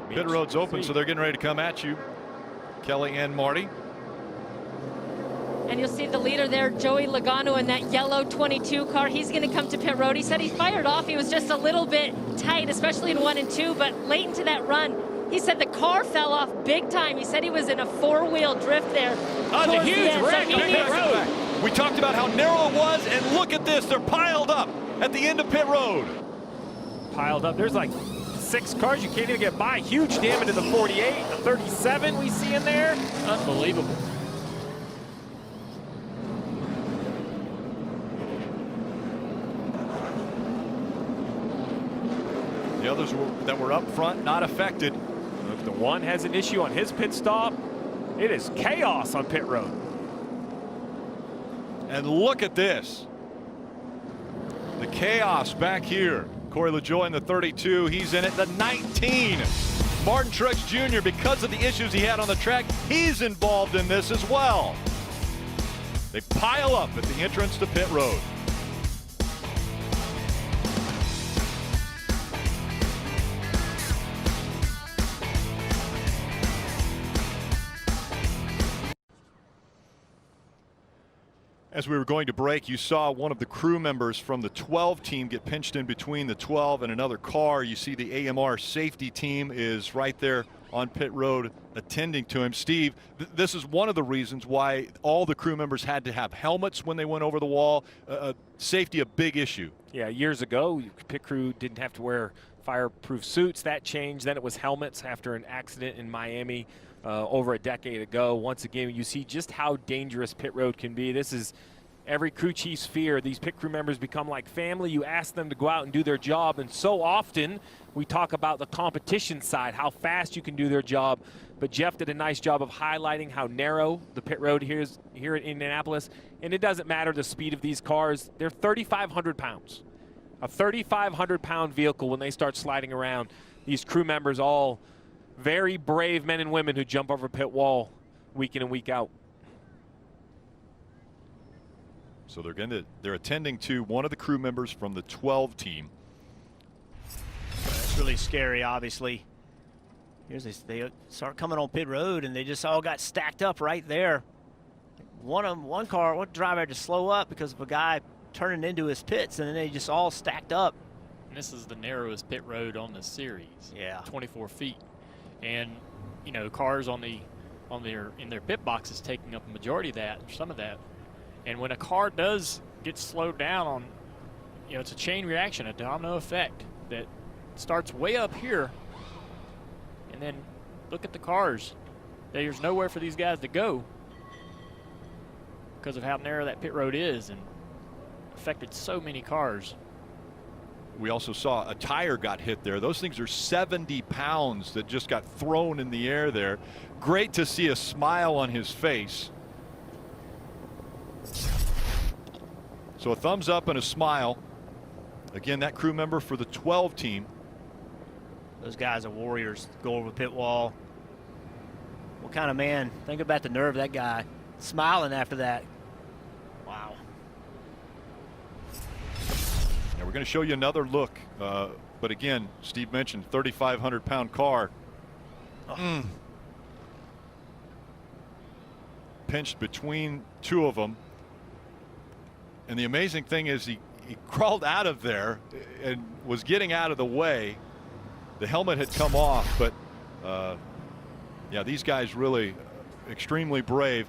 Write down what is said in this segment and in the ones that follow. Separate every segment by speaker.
Speaker 1: Pit road's open, so they're getting ready to come at you, Kelly and Marty.
Speaker 2: And you'll see the leader there, Joey Logano, in that yellow 22 car. He's going to come to pit road. He said he fired off. He was just a little bit tight, especially in 1 and 2, but late into that run, he said the car fell off big time. He said he was in a 4-wheel drift there.
Speaker 3: Oh, it's a huge wreck on pit road.
Speaker 1: We talked about how narrow it was, and look at this. They're piled up at the end of pit road.
Speaker 3: Piled up. There's like 6 cars you can't even get by. Huge damage to the 48, the 37 we see in there. Unbelievable.
Speaker 1: The others that were up front, not affected.
Speaker 3: If the one has an issue on his pit stop, it is chaos on pit road.
Speaker 1: And look at this. The chaos back here. Corey LaJoie in the 32, he's in it. The 19, Martin Truex Jr., because of the issues he had on the track, he's involved in this as well. They pile up at the entrance to pit road. As we were going to break, you saw one of the crew members from the 12 team get pinched in between the 12 and another car. You see the AMR safety team is right there on pit road attending to him. Steve, this is one of the reasons why all the crew members had to have helmets when they went over the wall. Safety, a big issue.
Speaker 3: Yeah, years ago, pit crew didn't have to wear fireproof suits. That changed. Then it was helmets after an accident in Miami over a decade ago. Once again, you see just how dangerous pit road can be. This is every crew chief's fear. These pit crew members become like family. You ask them to go out and do their job, and so often we talk about the competition side, how fast you can do their job. But Jeff did a nice job of highlighting how narrow the pit road here in Indianapolis, and it doesn't matter the speed of these cars. They're 3,500 pounds. A 3,500-pound vehicle when they start sliding around. These crew members, all very brave men and women who jump over pit wall week in and week out.
Speaker 1: So they're attending to one of the crew members from the 12 team.
Speaker 4: It's really scary, obviously. Here's this, they start coming on pit road and they just all got stacked up right there. One driver had to slow up because of a guy turning into his pits, and then they just all stacked up.
Speaker 5: And this is the narrowest pit road on the series.
Speaker 4: Yeah,
Speaker 5: 24 feet. And you know, cars in their pit boxes taking up a majority of that, or some of that. And when a car does get slowed down on, you know, it's a chain reaction, a domino effect that starts way up here. And then look at the cars. There's nowhere for these guys to go because of how narrow that pit road is, and affected so many cars.
Speaker 1: We also saw a tire got hit there. Those things are 70 pounds that just got thrown in the air there. Great to see a smile on his face. So a thumbs up and a smile. Again, that crew member for the 12 team.
Speaker 4: Those guys are warriors. Go over the pit wall. What kind of man? Think about the nerve of that guy. Smiling after that. Wow.
Speaker 1: Now we're going to show you another look. But again, Steve mentioned 3,500-pound car. Oh. Pinched between two of them. And the amazing thing is he crawled out of there and was getting out of the way. The helmet had come off, but yeah, these guys really extremely brave.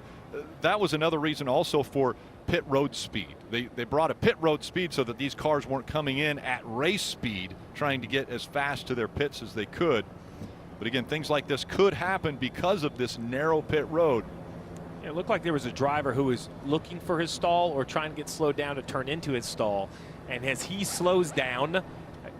Speaker 1: That was another reason also for pit road speed. They brought a pit road speed so that these cars weren't coming in at race speed, trying to get as fast to their pits as they could. But again, things like this could happen because of this narrow pit road.
Speaker 3: It looked like there was a driver who was looking for his stall or trying to get slowed down to turn into his stall. And as he slows down,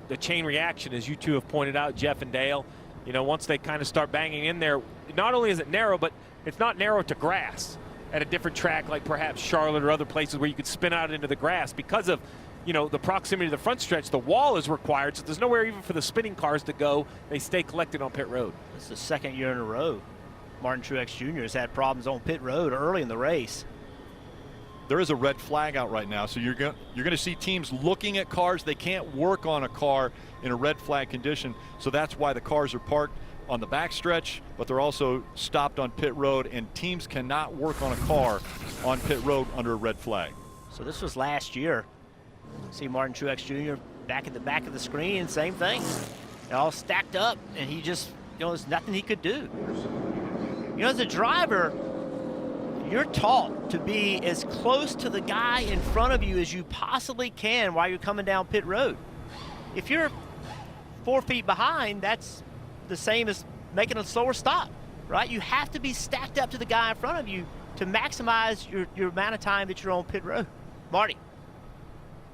Speaker 3: the chain reaction, as you two have pointed out, Jeff and Dale, you know, once they kind of start banging in there, not only is it narrow, but it's not narrow to grass at a different track like perhaps Charlotte or other places where you could spin out into the grass. Because of, you know, the proximity to the front stretch, the wall is required, so there's nowhere even for the spinning cars to go. They stay collected on pit road.
Speaker 4: This is the second year in a row Martin Truex Jr. has had problems on pit road early in the race.
Speaker 1: There is a red flag out right now, so you're going to see teams looking at cars. They can't work on a car in a red flag condition, so that's why the cars are parked. on the backstretch, but they're also stopped on pit road, and teams cannot work on a car on pit road under a red flag.
Speaker 4: So this was last year. See Martin Truex Jr. back at the back of the screen, same thing. They're all stacked up, and he just, there's nothing he could do. As a driver, you're taught to be as close to the guy in front of you as you possibly can while you're coming down pit road. If you're 4 feet behind, that's the same as making a slower stop, right? You have to be stacked up to the guy in front of you to maximize your amount of time that you're on pit road. Marty.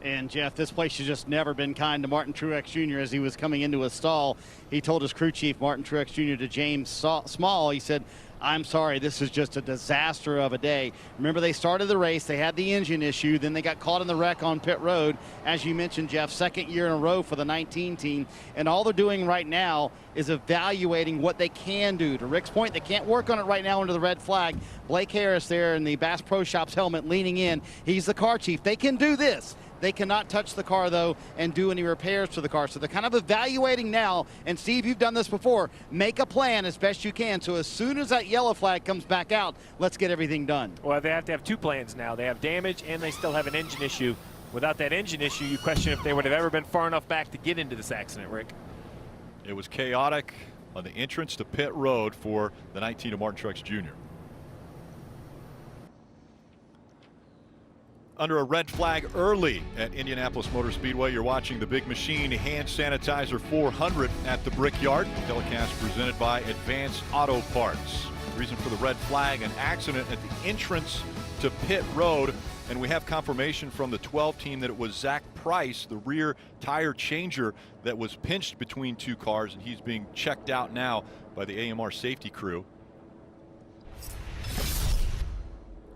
Speaker 6: And Jeff, this place has just never been kind to Martin Truex Jr. as he was coming into a stall. He told his crew chief, Martin Truex Jr., to James Small, he said, "I'm sorry, this is just a disaster of a day." Remember, they started the race, they had the engine issue, then they got caught in the wreck on pit road. As you mentioned, Jeff, second year in a row for the 19 team. And all they're doing right now is evaluating what they can do. To Rick's point, they can't work on it right now under the red flag. Blake Harris there in the Bass Pro Shops helmet leaning in. He's the car chief. They can do this. They cannot touch the car, though, and do any repairs to the car. So they're kind of evaluating now. And, Steve, you've done this before. Make a plan as best you can. So as soon as that yellow flag comes back out, let's get everything done.
Speaker 3: Well, they have to have 2 plans now. They have damage, and they still have an engine issue. Without that engine issue, you question if they would have ever been far enough back to get into this accident, Rick.
Speaker 1: It was chaotic on the entrance to pit road for the 19 of Martin Truex Jr. Under a red flag early at Indianapolis Motor Speedway. You're watching the Big Machine Hand Sanitizer 400 at the Brickyard. Telecast presented by Advanced Auto Parts. The reason for the red flag, an accident at the entrance to pit road. And we have confirmation from the 12 team that it was Zach Price, the rear tire changer, that was pinched between 2 cars, and he's being checked out now by the AMR safety crew.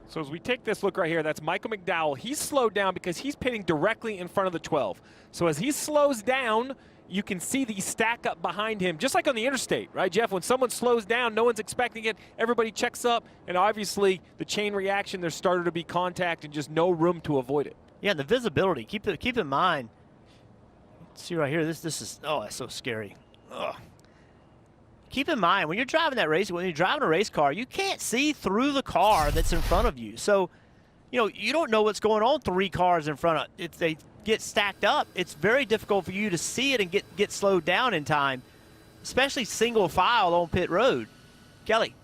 Speaker 3: So as we take this look right here, that's Michael McDowell. He's slowed down because he's pitting directly in front of the 12. So as he slows down, you can see the stack up behind him, just like on the interstate, right, Jeff? When someone slows down, no one's expecting it. Everybody checks up, and obviously the chain reaction, there started to be contact and just no room to avoid it.
Speaker 4: Yeah, the visibility. Keep in mind. See right here, this is, oh, that's so scary. Ugh. Keep in mind, when you're driving that race, when you're driving a race car, you can't see through the car that's in front of you. So, you don't know what's going on 3 cars in front of. If they get stacked up, it's very difficult for you to see it and get slowed down in time, especially single file on pit road. Kelly.